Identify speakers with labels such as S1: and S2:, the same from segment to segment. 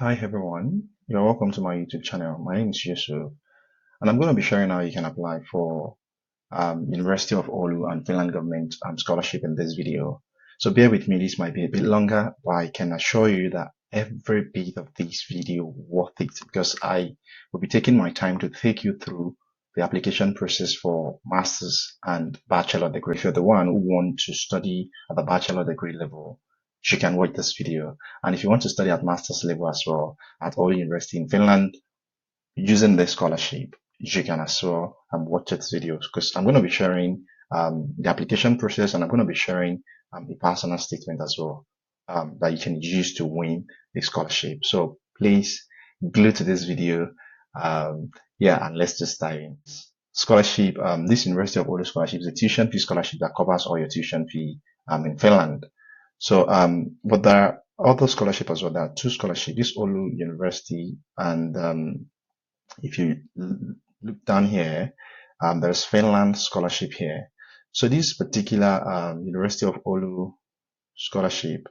S1: Hi everyone, you're welcome to my YouTube channel. My name is Yusuf, and I'm going to be sharing how you can apply for University of Oulu and Finland government scholarship in this video. So bear with me, this might be a bit longer, but I can assure you that every bit of this video worth it because I will be taking my time to take you through the application process for master's and bachelor degree. If you're the one who want to study at the bachelor degree level, you can watch this video. And if you want to study at master's level as well at Oulu University in Finland using this scholarship, you can as well watch this video because I'm going to be sharing the application process, and I'm going to be sharing the personal statement as well that you can use to win the scholarship. So please glue to this video. And let's just dive in. Scholarship, this University of Oulu scholarship is a tuition fee scholarship that covers all your tuition fee in Finland. So, but there are other scholarship as well. There are two scholarships, this Oulu University, and if you look down here, there's Finland scholarship here. So this particular University of Oulu scholarship,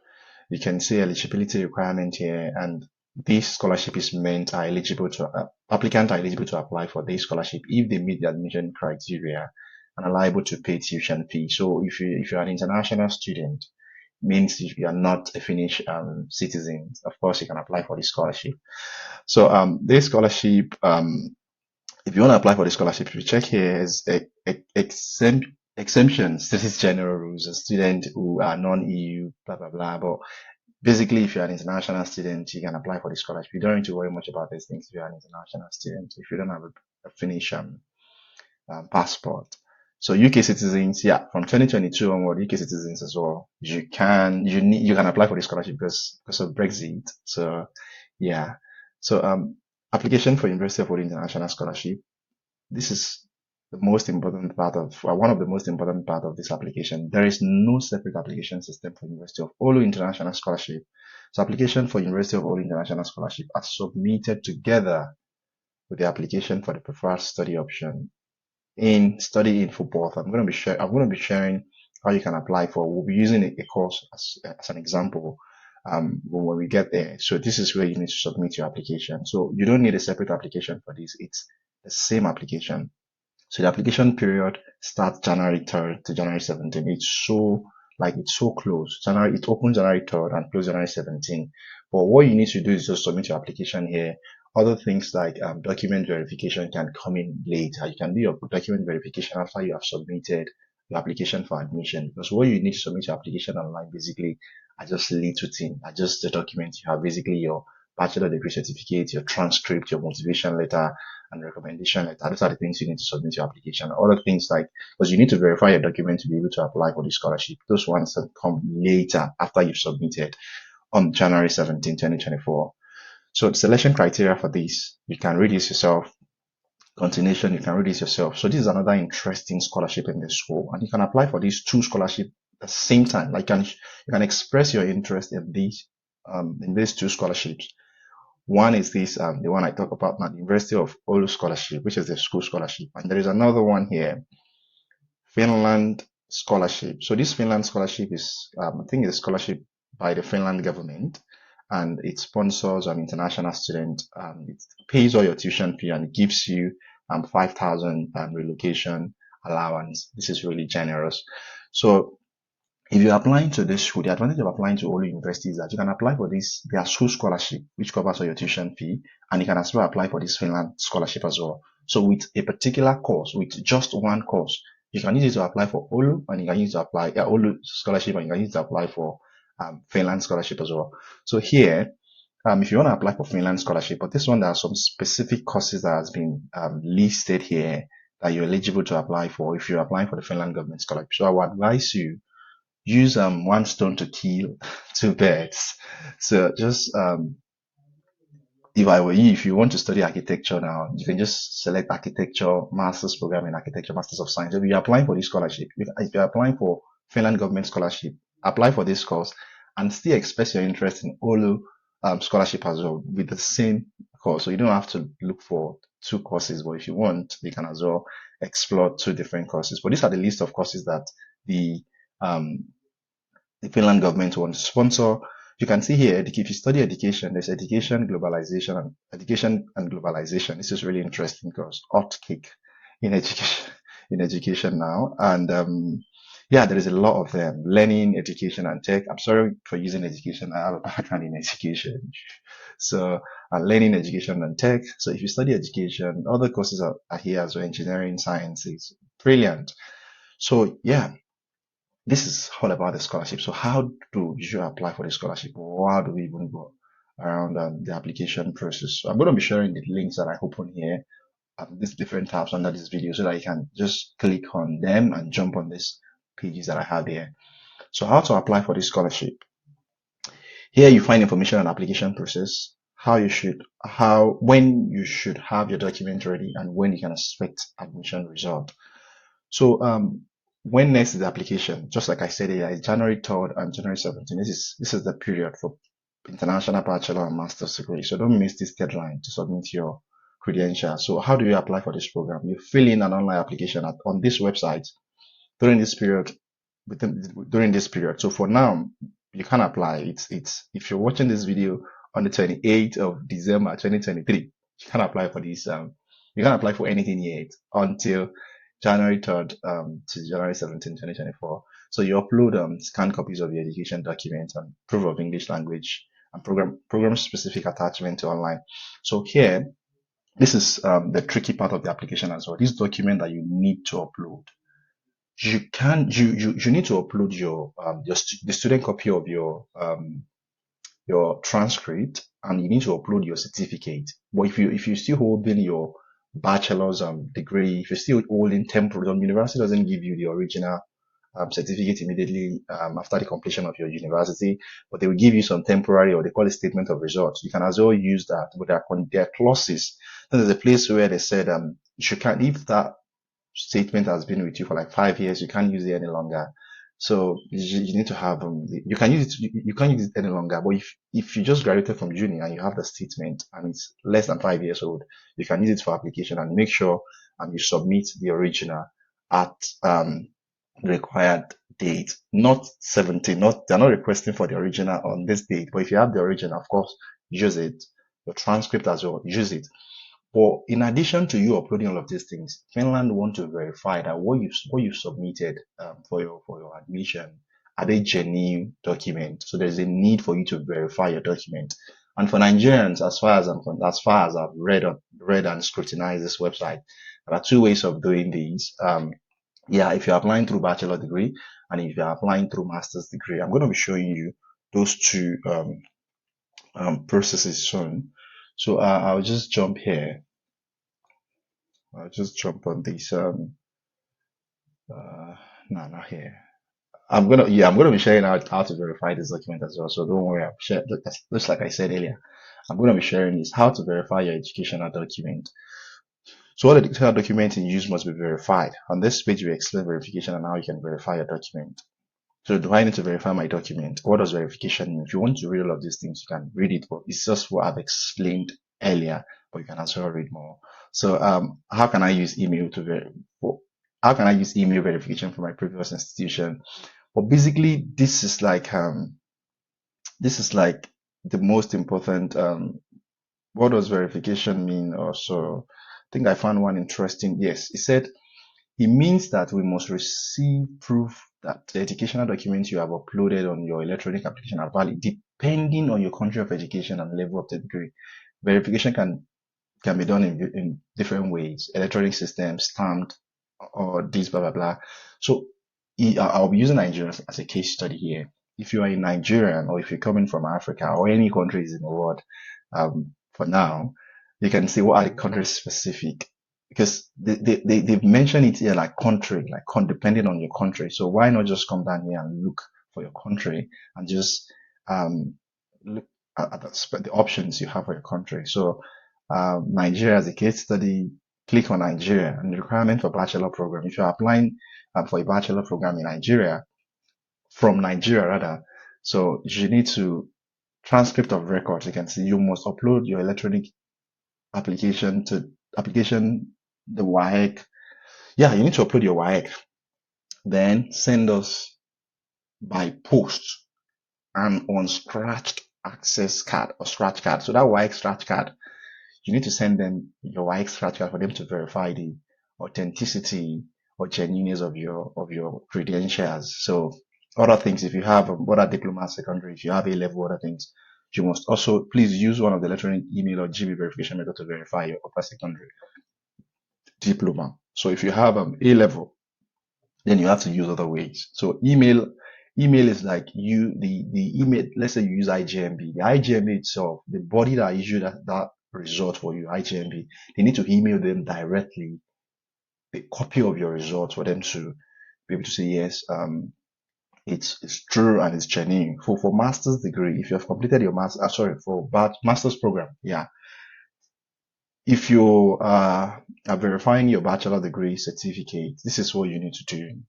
S1: you can see eligibility requirement here, and this scholarship is meant applicants are eligible to apply for this scholarship if they meet the admission criteria and are liable to pay tuition fee. So if you're an international student, means if you are not a Finnish citizen, of course you can apply for this scholarship. So this scholarship, if you want to apply for the scholarship, if you check here is exemptions. This is general rules. A student who are non-EU, blah blah blah. But basically, if you're an international student, you can apply for the scholarship. You don't need to worry much about these things if you're an international student. If you don't have a Finnish passport. So UK citizens, from 2022 onward, UK citizens as well, you can apply for the scholarship because of Brexit. So application for University of Oulu International Scholarship. This is the most important part of one of the most important part of this application. There is no separate application system for University of Oulu International Scholarship. So application for University of Oulu International Scholarship are submitted together with the application for the preferred study option in study info both. I'm going to be sharing how you can apply for. We'll be using a course as an example when we get there. So this is where you need to submit your application. So you don't need a separate application for this. It's the same application. So the application period starts January 3rd to January 17th. It's so close. It opens January 3rd and closes January 17th. But what you need to do is just submit your application here. Other things like document verification can come in later. You can do your document verification after you have submitted your application for admission. Because what you need to submit your application online basically are just little things, are just the documents you have, basically your bachelor degree certificate, your transcript, your motivation letter, and recommendation letter. Those are the things you need to submit your application. Other things like, because you need to verify your document to be able to apply for the scholarship. Those ones that come later after you've submitted on January 17, 2024. So the selection criteria for this, you can read this yourself. Continuation, you can read this yourself. So this is another interesting scholarship in this school, and you can apply for these two scholarships at the same time. Like you can express your interest in these two scholarships. One is this the one I talk about now, the University of Oulu scholarship, which is the school scholarship, and there is another one here, Finland scholarship. So this Finland scholarship is I think it's a scholarship by the Finland government, and it sponsors an international student. It pays all your tuition fee and it gives you 5,000 relocation allowance. This is really generous. So if you're applying to this school, the advantage of applying to Oulu University is that you can apply for their school scholarship, which covers all your tuition fee, and you can as well apply for this Finland scholarship as well. So with a particular course, with just one course, you can use it to apply for Oulu, and you can use it to apply Oulu scholarship, and you can use it to apply for Finland scholarship as well. So here, if you want to apply for Finland scholarship, but this one, there are some specific courses that has been listed here that you're eligible to apply for if you're applying for the Finland government scholarship. So I would advise you use one stone to kill two birds. So just if I were you, if you want to study architecture now, you can just select architecture, master's program in architecture, masters of science. If you're applying for this scholarship, if you're applying for Finland government scholarship, apply for this course and still express your interest in Oulu scholarship as well with the same course. So you don't have to look for two courses, but if you want, you can as well explore two different courses. But these are the list of courses that the Finland government wants to sponsor. You can see here, if you study education, there's education and globalization. This is really interesting because hot cake in education, in education now. And, yeah, there is a lot of them. Learning, education, and tech. I'm sorry for using education. I have a background in education. So, learning, education, and tech. So if you study education, other courses are here as well. Engineering, sciences. Brilliant. So yeah, this is all about the scholarship. So how do you apply for the scholarship? Or how do we even go around the application process? So I'm going to be sharing the links that I open here, these different tabs under this video, so that you can just click on them and jump on these pages that I have here. So how to apply for this scholarship? Here you find information on application process, when you should have your document ready, and when you can expect admission result. So, when next is the application? Just like I said here, it's January 3rd and January 17th. This is the period for international bachelor and master's degree. So don't miss this deadline to submit your credentials. So how do you apply for this program? You fill in an online application on this website during this period, during this period. So for now, you can apply. If you're watching this video on the 28th of December 2023, you can apply for this. You can apply for anything yet until January 3rd to January 17th, 2024. So you upload scanned copies of your education documents and proof of English language and program specific attachment to online. So here, this is the tricky part of the application as well. This document that you need to upload. You need to upload the student copy of your transcript, and you need to upload your certificate. But if you're still holding your bachelor's degree, if you're still holding temporary, university doesn't give you the original certificate immediately after the completion of your university, but they will give you some temporary, or they call it statement of results. You can as well use that, but there are clauses. Then there's a place where they said you can't, if that statement has been with you for like 5 years, you can't use it any longer. So you need to have you can use it, you can't use it any longer. But if you just graduated from uni and you have the statement and it's less than 5 years old, you can use it for application, and make sure you submit the original at the required date, not 17. They're not requesting for the original on this date, but if you have the original, of course, use it. Your transcript as well, use it. But in addition to you uploading all of these things, Finland want to verify that what you've submitted for your admission are they genuine documents. So there's a need for you to verify your document. And for Nigerians, as far as I've read and scrutinized this website, there are two ways of doing these. Yeah, if you're applying through bachelor degree and if you're applying through master's degree, I'm going to be showing you those two processes soon. So I'll just jump here. I'll just jump on this. No, not here. I'm gonna be sharing how to verify this document as well. So don't worry. Just like I said earlier, I'm gonna be sharing this how to verify your educational document. So all the educational documents in use must be verified. On this page, we explain verification and how you can verify your document. So do I need to verify my document? What does verification mean? If you want to read all of these things, you can read it, but it's just what I've explained earlier, but you can as well read more. So how can I use email verification for my previous institution? Well, basically this is like the most important what does verification mean also? I think I found one interesting. Yes, it said it means that we must receive proof that the educational documents you have uploaded on your electronic application are valid, depending on your country of education and level of the degree. Verification can be done in different ways: electronic systems, stamped, or this, blah blah blah. So I'll be using Nigeria as a case study here. If you are a Nigerian, or if you're coming from Africa or any countries in the world, for now, you can see what are the country specific, because they've mentioned it here like country, depending on your country. So why not just come down here and look for your country and just look at the options you have for your country. So Nigeria as a case study, click on Nigeria, and the requirement for bachelor program. If you're applying for a bachelor program in Nigeria, from Nigeria rather, so you need to transcript of records. You can see you must upload your electronic application, the WAEC. Yeah, you need to upload your WAEC. Then send us by post an unscratched access card or scratch card. So that WAEC scratch card, you need to send them your WAEC scratch card for them to verify the authenticity or genuineness of your credentials. So other things, if you have other diploma secondary, if you have A level, other things, you must also please use one of the electronic email or GB verification method to verify your upper secondary diploma. So if you have A level, then you have to use other ways. So email is like the email. Let's say you use IGMB. The IGMB itself, the body that issued that result for you, IGMB, they need to email them directly a copy of your results for them to be able to say yes, it's true and it's genuine. For master's degree, if you have completed your master's program, yeah. If you are verifying your bachelor degree certificate, this is what you need to do.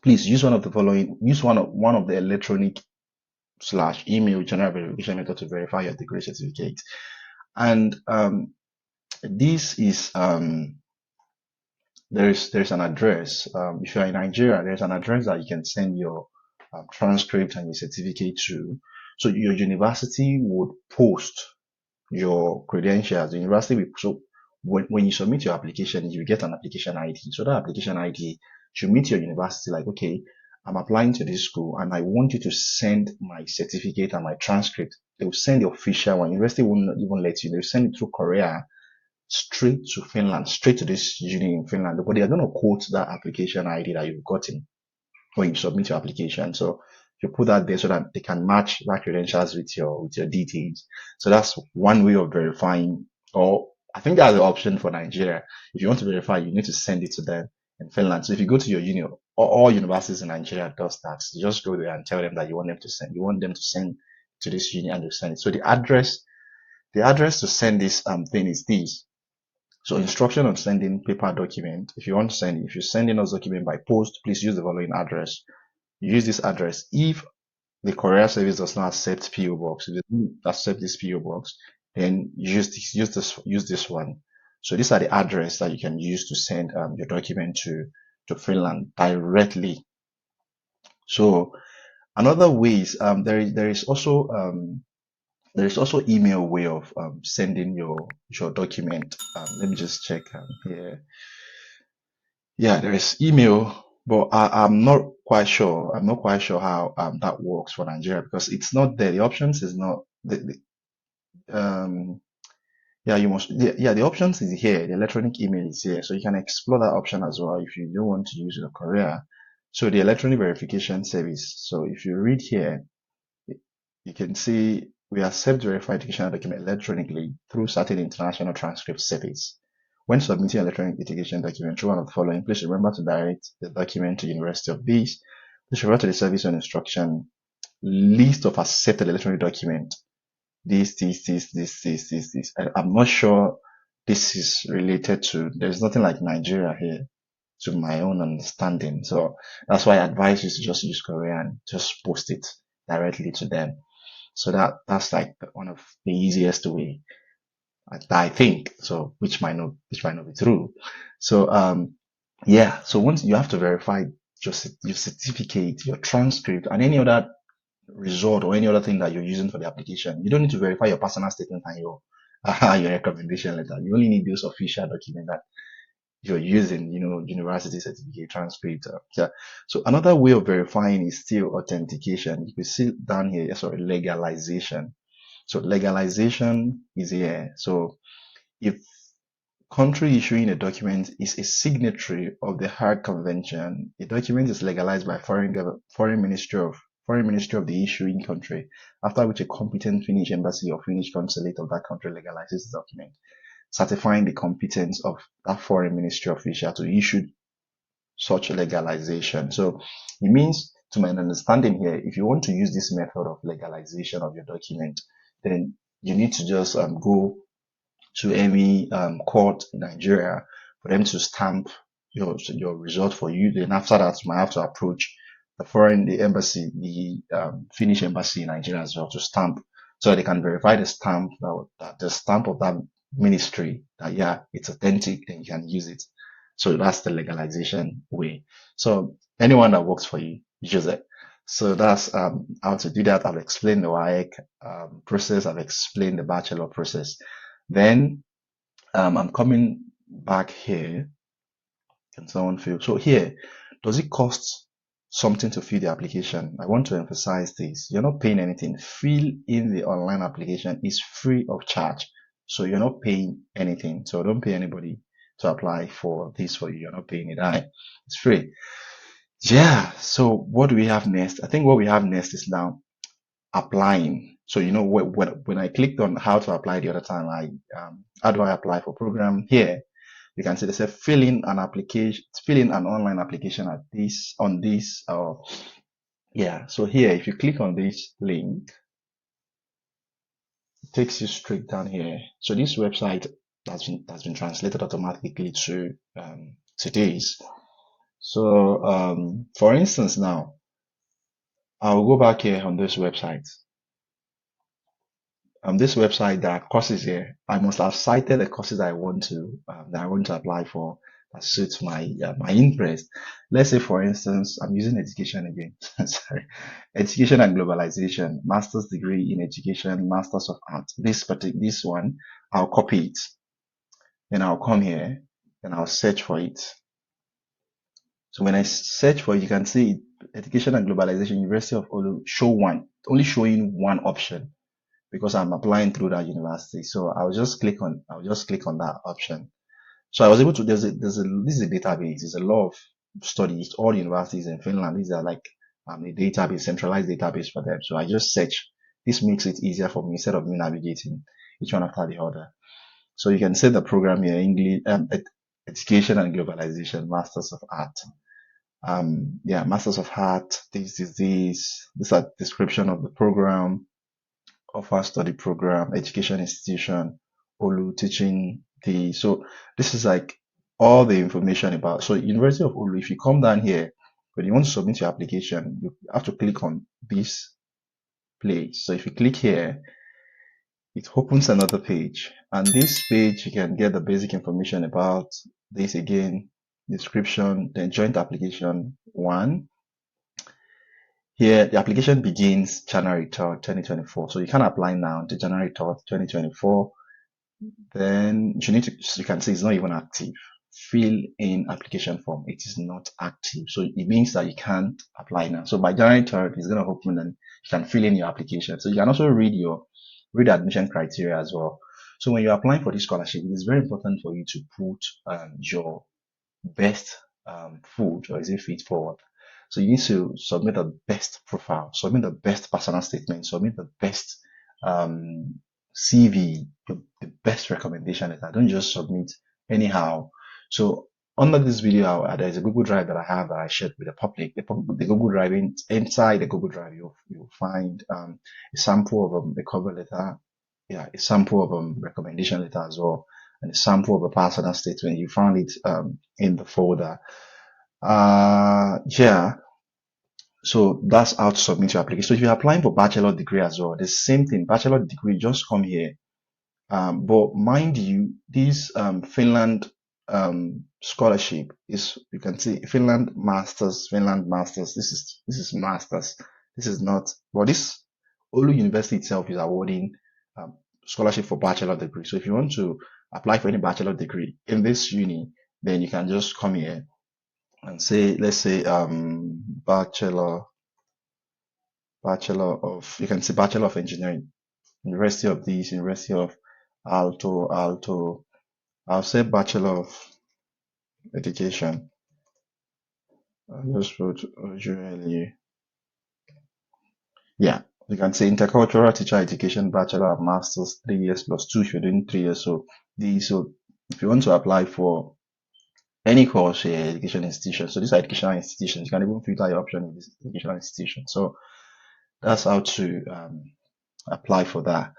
S1: Please use one of the following. Use one of the electronic / email general verification method to verify your degree certificate. And this is there's an address. If you're in Nigeria, there's an address that you can send your transcript and your certificate to. So your university would post your credentials. The university will, so when you submit your application, you get an application ID. So that application ID should meet your university like, okay, I'm applying to this school and I want you to send my certificate and my transcript. They will send the official one. University won't even let you. They'll send it through Korea straight to Finland, straight to this uni in Finland. But they are going to quote that application ID that you've gotten when you submit your application. So you put that there so that they can match that credentials with your details. So that's one way of verifying, or I think that's the option for Nigeria. If you want to verify, you need to send it to them in Finland. So if you go to your uni, all universities in Nigeria does that. You just go there and tell them that you want them to send to this uni and they send it. So the address to send this thing is this. So instruction on sending paper document. If you're sending us document by post, please use the following address. You use this address. If the courier service does not accept PO box, if they don't accept this PO box, then use this one. So these are the address that you can use to send your document to Finland directly. So another way is there is also email way of sending your document. Let me just check here. Yeah, there is email, but I'm not quite sure. I'm not quite sure how that works for Nigeria because it's not there. The options is not the options is here. The electronic email is here, so you can explore that option as well if you don't want to use your Korea. So the electronic verification service. So if you read here, you can see we accept verified educational document electronically through certain international transcript service. When submitting electronic education document through one of the following, please remember to direct the document to University of this. Please refer to the service on instruction list of accepted electronic document. This. I'm not sure this is related to, there's nothing like Nigeria here to my own understanding. So that's why I advise you to just use Korean, just post it directly to them. So that's like one of the easiest way, I think. So which might not be true. So so once you have to verify your certificate, your transcript, and any other result or any other thing that you're using for the application. You don't need to verify your personal statement and your recommendation letter. You only need those official documents that you're using, university certificate, transcript. So another way of verifying is still authentication. You can see down here, legalization. So legalization is here. So if country issuing a document is a signatory of the Hague Convention, a document is legalized by foreign ministry of the issuing country, after which a competent Finnish embassy or Finnish consulate of that country legalizes the document, certifying the competence of that foreign ministry official to issue such legalization. So it means, to my understanding here, if you want to use this method of legalization of your document, then you need to just go to any court in Nigeria for them to stamp your result for you. Then after that, you might have to approach the embassy, the Finnish embassy in Nigeria as well to stamp, so they can verify the stamp of that ministry that it's authentic, then you can use it. So that's the legalization way. So anyone that works for you, use it. So that's how to do that. I've explained the WIEC process. I've explained the bachelor process. Then I'm coming back here. Can someone fill? So here, does it cost something to fill the application? I want to emphasize this. You're not paying anything. Fill in the online application is free of charge. So you're not paying anything. So don't pay anybody to apply for this for you. You're not paying it. It's free. Yeah. So what do we have next? I think what we have next is now applying. So you know when I clicked on how to apply the other time, how do I apply for program here? You can see they say fill in an application, fill in an online application at this on this. Yeah. So here, if you click on this link, it takes you straight down here. So this website has been translated automatically to this. So for instance, now I'll go back here on this website. This website, there are courses here. I must have cited the courses I want to apply for that suits my interest. Let's say, for instance, I'm using education again. Sorry, education and globalization, master's degree in education, masters of art. This one, I'll copy it, then I'll come here and I'll search for it. So when I search for it, you can see education and globalization, University of Oulu, only showing one option, because I'm applying through that university. So I'll just click on that option. So I was able to, this is a database. There's a lot of studies, all universities in Finland. These are like a database, centralized database for them. So I just search. This makes it easier for me instead of me navigating each one after the other. So you can see the program here, English, education and globalization, masters of art. Yeah, masters of art. This is a description of the program. Offer study program, education institution, Oulu teaching so this is like all the information about, so University of Oulu. If you come down here, when you want to submit your application, you have to click on this place. So if you click here, it opens another page, and this page you can get the basic information about this again, description, then joint application 1. Here, the application begins January 3rd, 2024. So you can apply now to January 3rd, 2024. Then you can see it's not even active. Fill in application form. It is not active. So it means that you can't apply now. So by January 3rd, it's going to open and you can fill in your application. So you can also read the admission criteria as well. So when you're applying for this scholarship, it is very important for you to put your best foot, or is it feet forward. So you need to submit the best profile, submit the best personal statement, submit the best CV, the best recommendation letter. Don't just submit anyhow. So under this video, there is a Google Drive that I have that I shared with the public. The Google Drive, inside the Google Drive, you'll find a sample of the cover letter, yeah, a sample of recommendation letter as well, and a sample of a personal statement. You found it in the folder. Yeah. So that's how to submit your application. So if you're applying for bachelor degree as well, the same thing. Bachelor degree, just come here. But mind you, this Finland scholarship is, you can see Finland masters. This is masters. This is not. Well, this Oulu University itself is awarding scholarship for bachelor degree. So if you want to apply for any bachelor degree in this uni, then you can just come here and say, let's say bachelor of, you can say bachelor of engineering, University of this, University of Alto. I'll say bachelor of education. I'll just put OJLU. Yeah, you can say intercultural teacher education, bachelor of masters, 3 years plus 2 if you're doing 3 years. So if you want to apply for any course here, education institution. So these are educational institutions. You can even filter your option in this educational institution. So that's how to apply for that.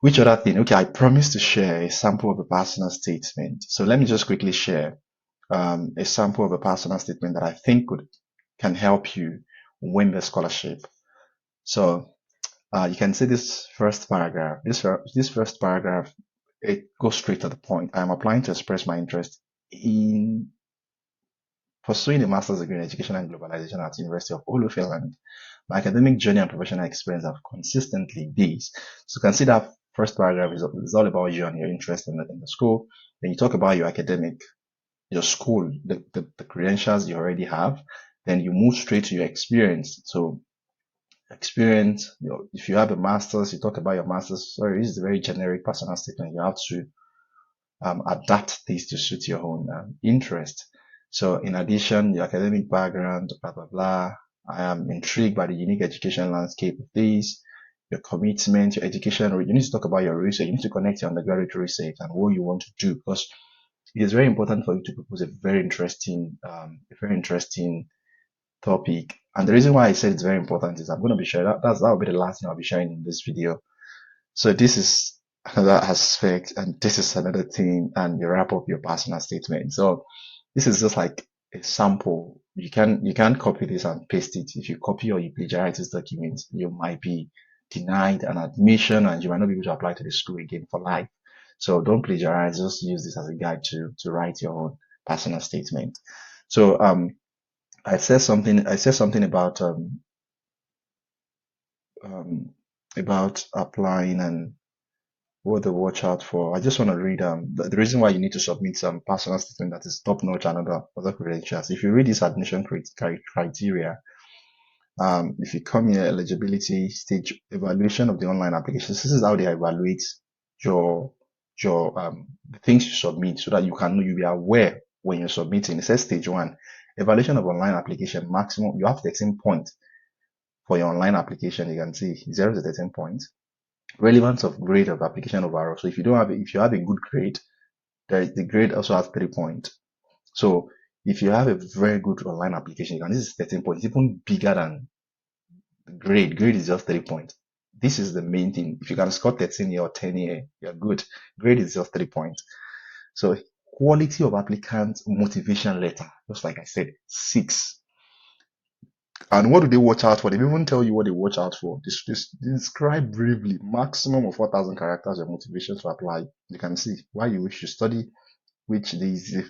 S1: Which other thing? Okay, I promised to share a sample of a personal statement. So let me just quickly share a sample of a personal statement that I think can help you win the scholarship. So you can see this first paragraph. This first paragraph, it goes straight to the point. I am applying to express my interest in pursuing a master's degree in education and globalization at the University of Oulu, Finland. My academic journey and professional experience have consistently these. So you can see that first paragraph is all about you and your interest in the school. Then you talk about your academic, your school, the credentials you already have. Then you move straight to your experience. So experience, if you have a master's, you talk about your master's. Sorry, this is a very generic personal statement. You have to adapt this to suit your own interest. So in addition, your academic background, blah, blah, blah. I am intrigued by the unique education landscape of these, your commitment, your education. You need to talk about your research. You need to connect your undergraduate research and what you want to do, because it is very important for you to propose a very interesting topic. And the reason why I said it's very important is I'm going to be sharing that will be the last thing I'll be sharing in this video. So this is another aspect, and this is another thing, and you wrap up your personal statement. So this is just like a sample. You can't copy this and paste it. If you copy or you plagiarize this document, you might be denied an admission and you might not be able to apply to the school again for life. So don't plagiarize, just use this as a guide to write your own personal statement. So I said something about applying and what to watch out for. I just want to read the reason why you need to submit some personal statement that is top notch and other credentials. If you read this admission criteria, if you come here, eligibility stage, evaluation of the online applications, this is how they evaluate your the things you submit, so that you'll be aware when you're submitting. It says stage 1, evaluation of online application, maximum you have 13 points for your online application. You can see 0 to 13 points. Relevance of grade of application overall. So if you have a good grade, the grade also has 3 points. So if you have a very good online application, this is 13 points, even bigger than grade. Grade is just 3 points. This is the main thing. If you can score 13 here or 10 here, you're good. Grade is just 3 points. So quality of applicant motivation letter, just like I said, 6. And what do they watch out for? They even tell you what they watch out for. Describe briefly, maximum of 4,000 characters, your motivation to apply. You can see why you wish to study, which the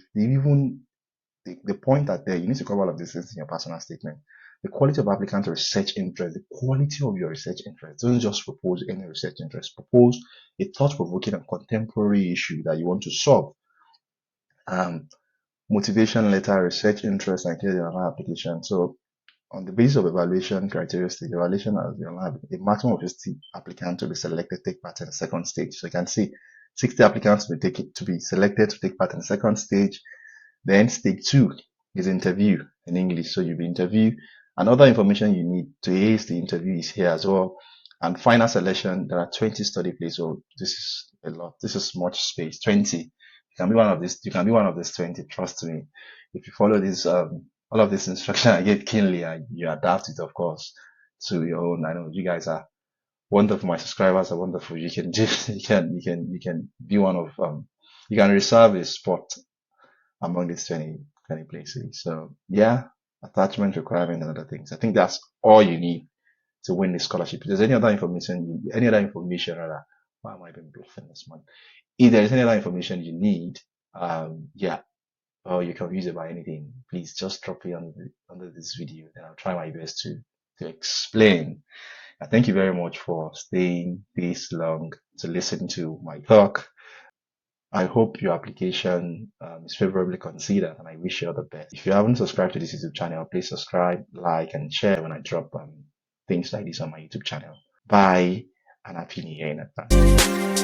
S1: point that there, you need to cover all of these things in your personal statement. The quality of applicant research interest, the quality of your research interest. Don't just propose any research interest. Propose a thought-provoking and contemporary issue that you want to solve. Motivation letter, research interest, and clear your online application. So on the basis of evaluation criteria stage, evaluation as the online, a maximum of 50 applicants to be selected take part in the second stage. So you can see 60 applicants will to be selected to take part in the second stage. Then stage 2 is interview in English. So you'll be interviewed, and other information you need to ace the interview is here as well. And final selection, there are 20 study places. So this is a lot. This is much space. 20. You can be one of these 20. Trust me. If you follow this, all of this instruction I get keenly, and you adapt it, of course, to your own. I know you guys are wonderful. My subscribers are wonderful. You can be one of, you can reserve a spot among these 20 places. So yeah, attachment requirement and other things. I think that's all you need to win the scholarship. If there's any other information, rather, why am I being bluffing this month? If there is any other information you need, yeah, or you can use it by anything, please just drop it under this video, and I'll try my best to explain. Thank you very much for staying this long to listen to my talk. I hope your application is favorably considered, and I wish you all the best. If you haven't subscribed to this YouTube channel, please subscribe, like, and share when I drop things like this on my YouTube channel. Bye, and Happy New Year in advance.